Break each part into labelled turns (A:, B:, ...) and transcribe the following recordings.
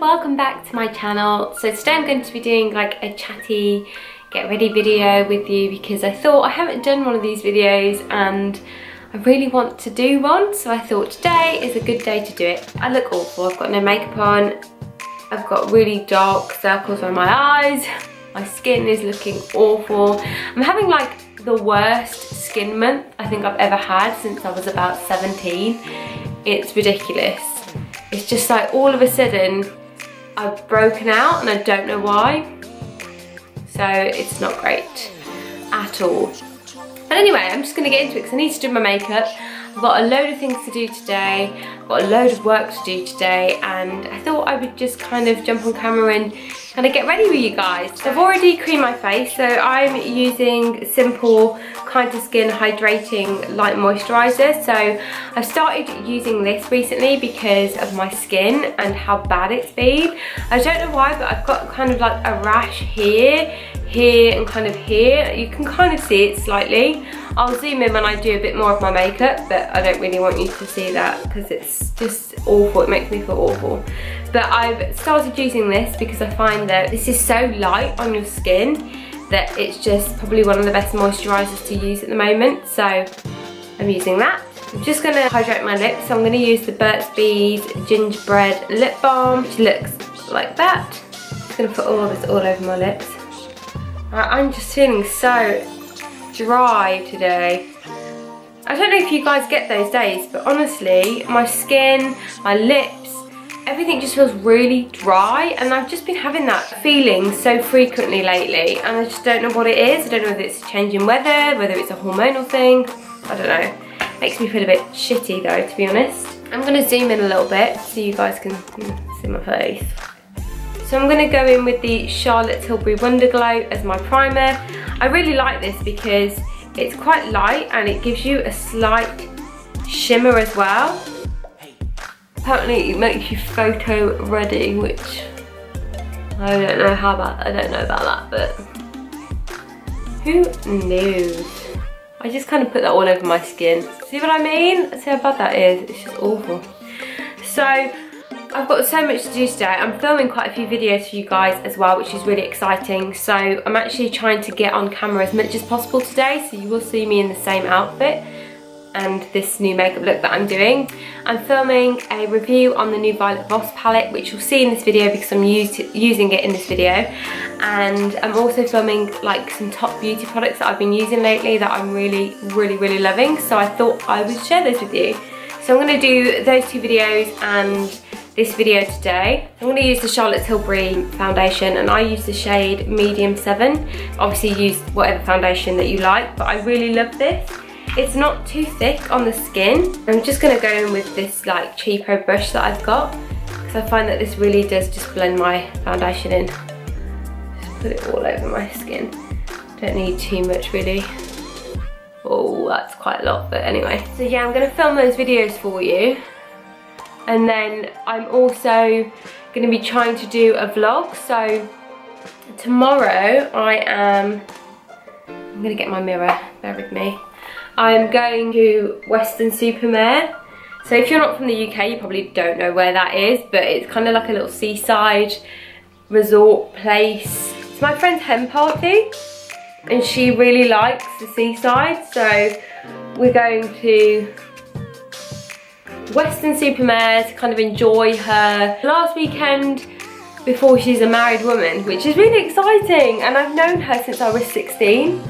A: welcome back to my channel. So today I'm going to be doing like a chatty get ready video with you because I thought I haven't done one of these videos and I really want to do one, so I thought today is a good day to do it. I look awful, I've got no makeup on, I've got really dark circles around my eyes, my skin is looking awful. I'm having like the worst skin month I think I've ever had since I was about 17. It's ridiculous. It's just like all of a sudden I've broken out and I don't know why. So it's not great at all. But anyway, I'm just gonna get into it because I need to do my makeup. I've got a load of things to do today, I've got a load of work to do today, and I thought I would just kind of jump on camera and kind of get ready with you guys. So I've already creamed my face, so I'm using Simple Kind to Skin Hydrating Light Moisturiser. So I've started using this recently because of my skin and how bad it's been. I don't know why, but I've got kind of like a rash here, and kind of here. You can kind of see it slightly. I'll zoom in when I do a bit more of my makeup, but I don't really want you to see that because it's just awful. It makes me feel awful. But I've started using this because I find that this is so light on your skin that it's just probably one of the best moisturisers to use at the moment. So I'm using that. I'm just going to hydrate my lips. So I'm going to use the Burt's Bees Gingerbread Lip Balm, which looks like that. I'm just going to put all of this all over my lips. I'm just feeling so dry today. I don't know if you guys get those days, but honestly, my skin, my lips, everything just feels really dry, and I've just been having that feeling so frequently lately, and I just don't know what it is. I don't know whether it's a change in weather, whether it's a hormonal thing, I don't know. Makes me feel a bit shitty though, to be honest. I'm going to zoom in a little bit so you guys can see my face. So I'm going to go in with the Charlotte Tilbury Wonder Glow as my primer. I really like this because it's quite light and it gives you a slight shimmer as well. Apparently it makes you photo ready, which I don't know about that, but who knows? I just kind of put that all over my skin. See what I mean? See how bad that is? It's just awful. So I've got so much to do today. I'm filming quite a few videos for you guys as well, which is really exciting. So I'm actually trying to get on camera as much as possible today, so you will see me in the same outfit and this new makeup look that I'm doing. I'm filming a review on the new Violet Voss palette, which you'll see in this video because I'm using it in this video. And I'm also filming like some top beauty products that I've been using lately that I'm really loving. So I thought I would share those with you. So I'm going to do those two videos and this video today. I'm going to use the Charlotte Tilbury foundation, and I use the shade Medium 7. Obviously use whatever foundation that you like, but I really love this. It's not too thick on the skin. I'm just going to go in with this like cheapo brush that I've got because I find that this really does just blend my foundation in. Just put it all over my skin. Don't need too much really. Oh, that's quite a lot, but anyway. So yeah, I'm going to film those videos for you. And then I'm also going to be trying to do a vlog. So tomorrow I'm going to get my mirror, bear with me. I'm going to Weston-super-Mare. So if you're not from the UK, you probably don't know where that is, but it's kind of like a little seaside resort place. It's my friend's hen party and she really likes the seaside, so we're going to Weston-super-Mare to kind of enjoy her last weekend before she's a married woman, which is really exciting. And I've known her since I was 16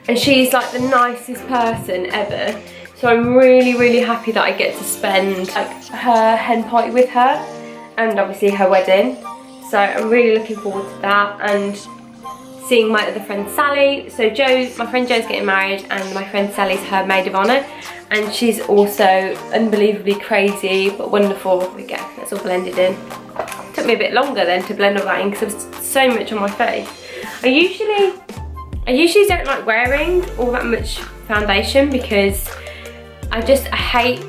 A: and she's like the nicest person ever, so I'm really happy that I get to spend like her hen party with her and obviously her wedding. So I'm really looking forward to that, and seeing my other friend Sally. So my friend Joe's getting married and my friend Sally's her maid of honour, and she's also unbelievably crazy but wonderful. There we go, that's all blended in. It took me a bit longer then to blend all that in because there was so much on my face. I usually don't like wearing all that much foundation because I hate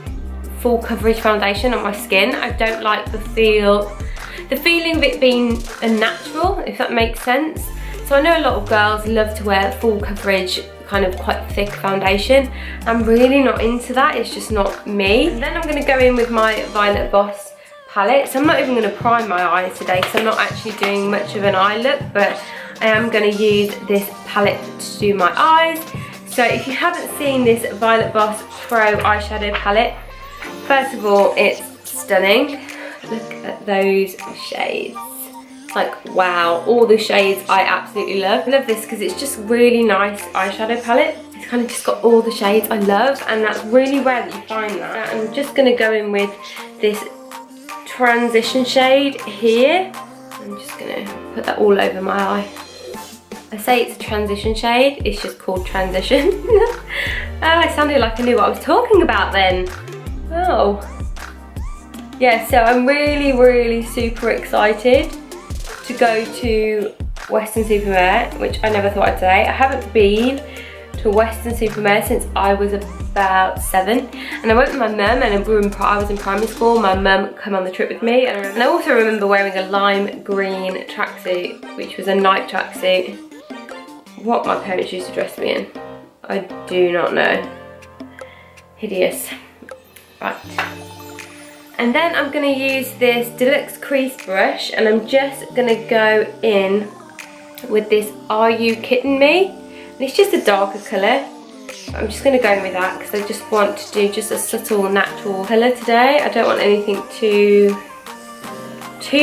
A: full coverage foundation on my skin. I don't like the feeling of it being unnatural, if that makes sense. So I know a lot of girls love to wear full coverage, kind of quite thick foundation. I'm really not into that, it's just not me. And then I'm going to go in with my Violet Voss palette. So I'm not even going to prime my eyes today because I'm not actually doing much of an eye look, but I am going to use this palette to do my eyes. So if you haven't seen this Violet Voss Pro eyeshadow palette, first of all, it's stunning. Look at those shades. Like, wow, all the shades I absolutely love. I love this because it's just really nice eyeshadow palette. It's kind of just got all the shades I love, and that's really rare that you find that. I'm just going to go in with this transition shade here. I'm just going to put that all over my eye. I say it's a transition shade, it's just called transition. Oh, I sounded like I knew what I was talking about then. Oh. Yeah, so I'm really super excited to go to Western Supermare, which I never thought I'd say. I haven't been to Western Supermare since I was about 7, and I went with my mum, and I was in primary school. My mum came on the trip with me, and I also remember wearing a lime green tracksuit, which was a night tracksuit. What my parents used to dress me in, I do not know. Hideous. Right. And then I'm going to use this Deluxe Crease brush, and I'm just going to go in with this Are You Kidding Me? And it's just a darker colour. I'm just going to go in with that because I just want to do just a subtle natural colour today. I don't want anything too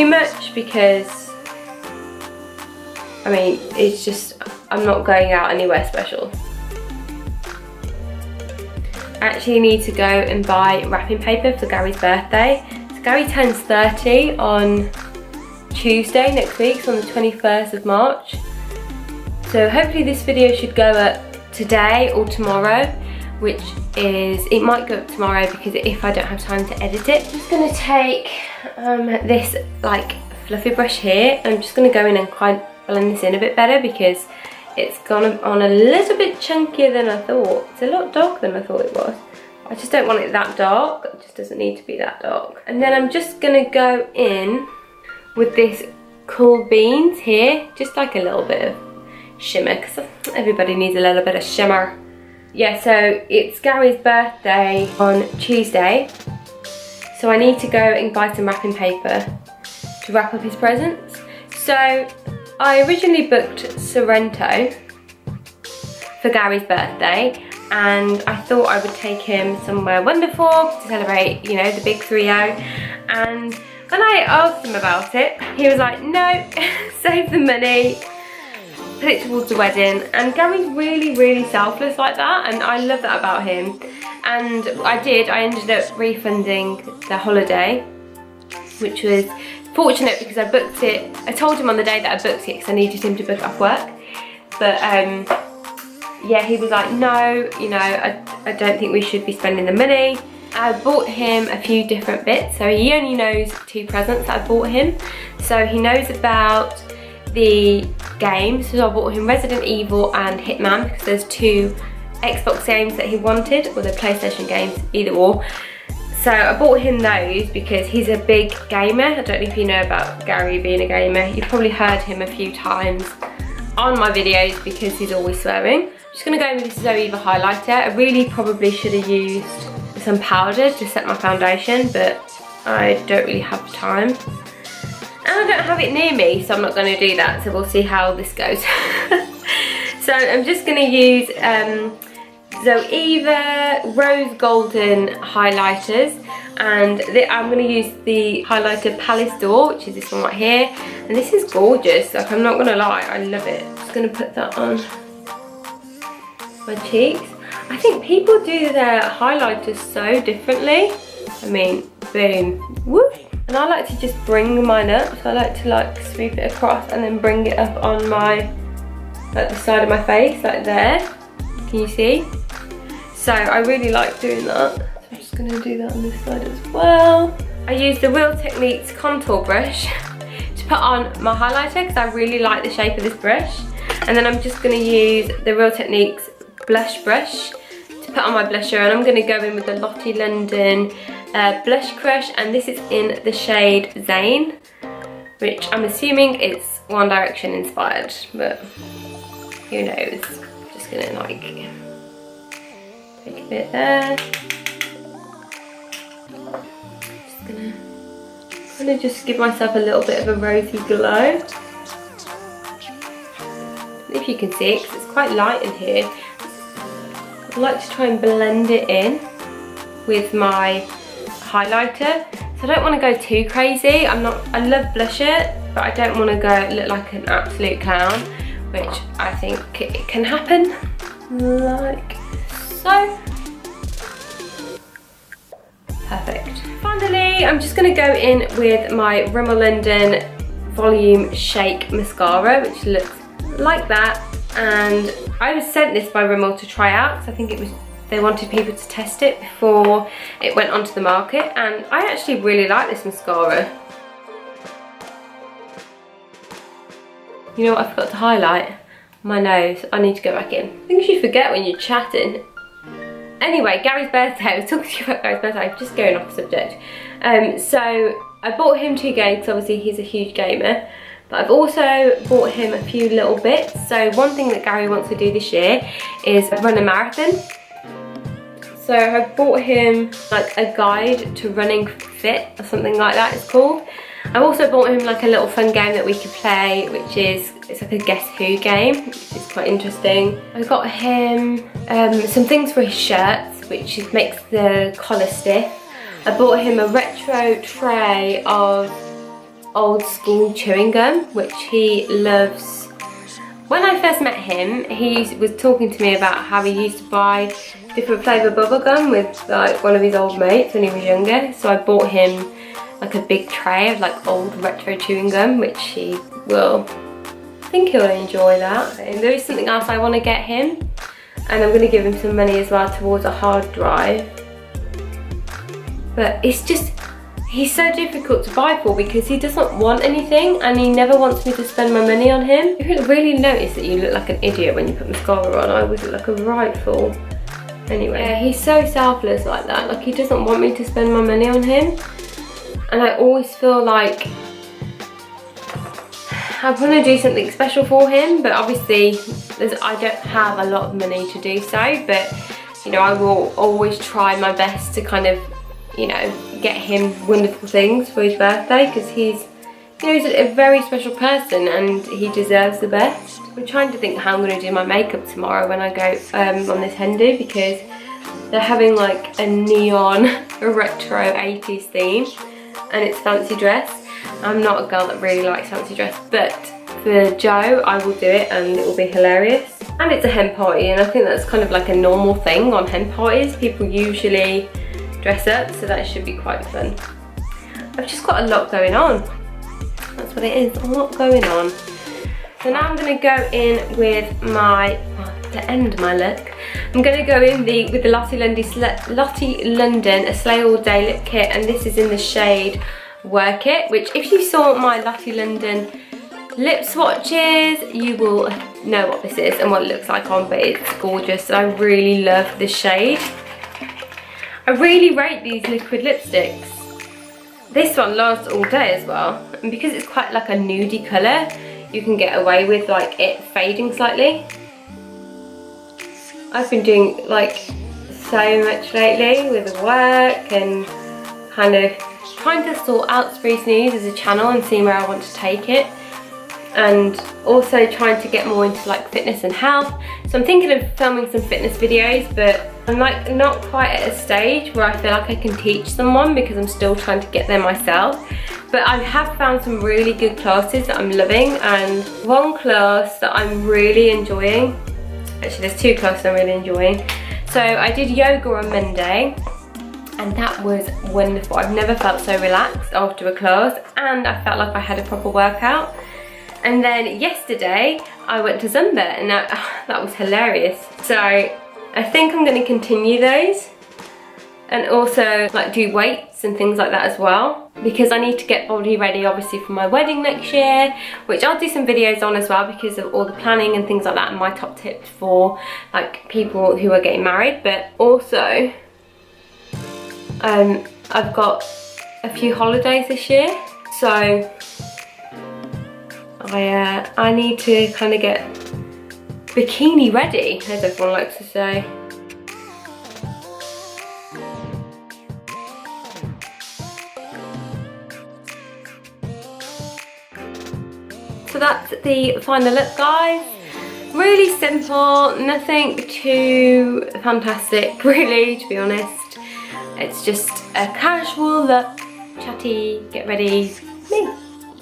A: much because, I mean, it's just, I'm not going out anywhere special. I actually need to go and buy wrapping paper for Gary's birthday. So Gary turns 30 on Tuesday next week, so on the 21st of March. So hopefully this video should go up today or tomorrow, which is, it might go up tomorrow because if I don't have time to edit it. I'm just going to take this like fluffy brush here. I'm just going to go in and kind of blend this in a bit better because it's gone on a little bit chunkier than I thought. It's a lot darker than I thought it was. I just don't want it that dark. It just doesn't need to be that dark. And then I'm just going to go in with this Cool Beans here. Just like a little bit of shimmer because everybody needs a little bit of shimmer. Yeah, so it's Gary's birthday on Tuesday. So I need to go and buy some wrapping paper to wrap up his presents. So I originally booked Sorrento for Gary's birthday, and I thought I would take him somewhere wonderful to celebrate, you know, the big 3-0. And when I asked him about it, he was like, no, save the money, put it towards the wedding. And Gary's really selfless like that, and I love that about him. And I ended up refunding the holiday, which was fortunate because I booked it. I told him on the day that I booked it because I needed him to book off work. But yeah, he was like, no, you know, I don't think we should be spending the money. I bought him a few different bits. So he only knows 2 presents that I bought him. So he knows about the games. So I bought him Resident Evil and Hitman because there's 2 Xbox games that he wanted, or the PlayStation games, either or. So I bought him those because he's a big gamer. I don't know if you know about Gary being a gamer. You've probably heard him a few times on my videos because he's always swearing. I'm just going to go in with this Zoeva highlighter. I really probably should have used some powder to set my foundation, but I don't really have time. And I don't have it near me, so I'm not going to do that. So we'll see how this goes. So I'm just going to use Zoeva Rose Golden highlighters, and I'm going to use the highlighter Palace d'Or, which is this one right here, and this is gorgeous. Like, I'm not going to lie, I love it. I'm just going to put that on my cheeks. I think people do their highlighters so differently. I mean, boom, whoop. And I like to just bring mine up, so I like to like swoop it across and then bring it up on my, like the side of my face, like there. Can you see? So I really like doing that. So I'm just going to do that on this side as well. I use the Real Techniques contour brush to put on my highlighter because I really like the shape of this brush. And then I'm just going to use the Real Techniques blush brush to put on my blusher, and I'm going to go in with the Lottie London Blush Crush, and this is in the shade Zane, which I'm assuming it's One Direction inspired, but who knows. I'm just going to like take a bit there. Just gonna I'm going to just give myself a little bit of a rosy glow. If you can see it, because it's quite light in here. I'd like to try and blend it in with my highlighter. So I don't want to go too crazy. I love blusher, but I don't want to go look like an absolute clown, which I think it can happen like so. Perfect. Finally, I'm just going to go in with my Rimmel London Volume Shake Mascara, which looks like that. And I was sent this by Rimmel to try out, because I think they wanted people to test it before it went onto the market, and I actually really like this mascara. You know what I forgot to highlight? My nose. I need to go back in. Things you forget when you're chatting. Anyway, Gary's birthday. I was talking to you about Gary's birthday. I'm just going off the subject. So I bought him 2 games, because obviously he's a huge gamer. But I've also bought him a few little bits. So one thing that Gary wants to do this year is run a marathon. So I bought him like a guide to running fit, or something like that it's called. I also bought him like a little fun game that we could play, which is, it's like a guess who game. It's quite interesting. I got him some things for his shirts, which makes the collar stiff. I bought him a retro tray of old school chewing gum, which he loves. When I first met him, he was talking to me about how he used to buy different flavour bubble gum with like one of his old mates when he was younger. So I bought him like a big tray of like old retro chewing gum, which he will, I think he'll enjoy that. And there is something else I want to get him, and I'm going to give him some money as well towards a hard drive. But it's just, he's so difficult to buy for, because he doesn't want anything and he never wants me to spend my money on him. You really notice that you look like an idiot when you put mascara on. I always look like a right fool. Anyway, yeah, he's so selfless like that. Like, he doesn't want me to spend my money on him. And I always feel like I want to do something special for him, but obviously I don't have a lot of money to do so. But, you know, I will always try my best to kind of, you know, get him wonderful things for his birthday, because he's, you know, he's a very special person and he deserves the best. I'm trying to think how I'm going to do my makeup tomorrow when I go on this hen do, because they're having like a neon retro 80s theme and it's fancy dress. I'm not a girl that really likes fancy dress, but for Joe I will do it and it will be hilarious. And it's a hen party, and I think that's kind of like a normal thing on hen parties. People usually dress up, so that should be quite fun. I've just got a lot going on. That's what it is, a lot going on. So now I'm going to go in with my, to end my look, I'm going to go in with the Lottie London A Slay All Day Lip Kit, and this is in the shade Work It, which if you saw my Lottie London lip swatches, you will know what this is and what it looks like on, but it's gorgeous. I really love this shade. I really rate these liquid lipsticks. This one lasts all day as well, and because it's quite like a nudie colour, you can get away with like it fading slightly. I've been doing like so much lately with work and kind of trying to sort out Spruce News as a channel and seeing where I want to take it, and also trying to get more into like fitness and health. So I'm thinking of filming some fitness videos, but I'm like not quite at a stage where I feel like I can teach someone, because I'm still trying to get there myself. But I have found some really good classes that I'm loving, and one class that I'm really enjoying, actually there's 2 classes I'm really enjoying. So I did yoga on Monday, and that was wonderful. I've never felt so relaxed after a class, and I felt like I had a proper workout. And then yesterday I went to Zumba, and that was hilarious. So I think I'm going to continue those, and also like do weights and things like that as well, because I need to get body ready obviously for my wedding next year, which I'll do some videos on as well, because of all the planning and things like that, and my top tips for like people who are getting married. But also I've got a few holidays this year, so I need to kind of get bikini ready, as everyone likes to say. So that's the final look, guys. Really simple, nothing too fantastic really, to be honest. It's just a casual look, chatty, get ready, me.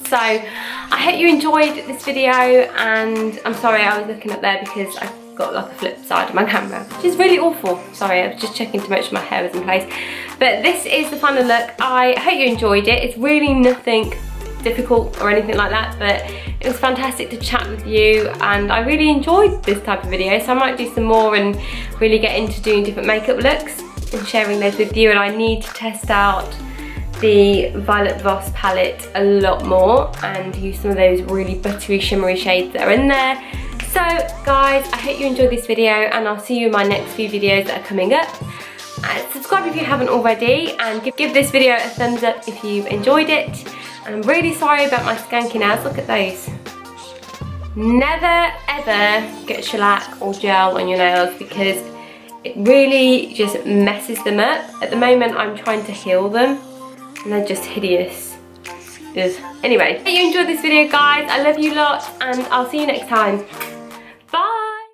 A: So I hope you enjoyed this video, and I'm sorry I was looking up there because I got like a flip side of my camera, which is really awful. Sorry, I was just checking to make sure my hair was in place. But this is the final look. I hope you enjoyed it. It's really nothing difficult or anything like that, but it was fantastic to chat with you, and I really enjoyed this type of video, so I might do some more and really get into doing different makeup looks and sharing those with you. And I need to test out the Violet Voss palette a lot more and use some of those really buttery shimmery shades that are in there. So guys, I hope you enjoyed this video, and I'll see you in my next few videos that are coming up. Subscribe if you haven't already, and give this video a thumbs up if you've enjoyed it. And I'm really sorry about my skanky nails, look at those. Never ever get shellac or gel on your nails because it really just messes them up. At the moment I'm trying to heal them and they're just hideous. Anyway, hope you enjoyed this video, guys. I love you lots, and I'll see you next time.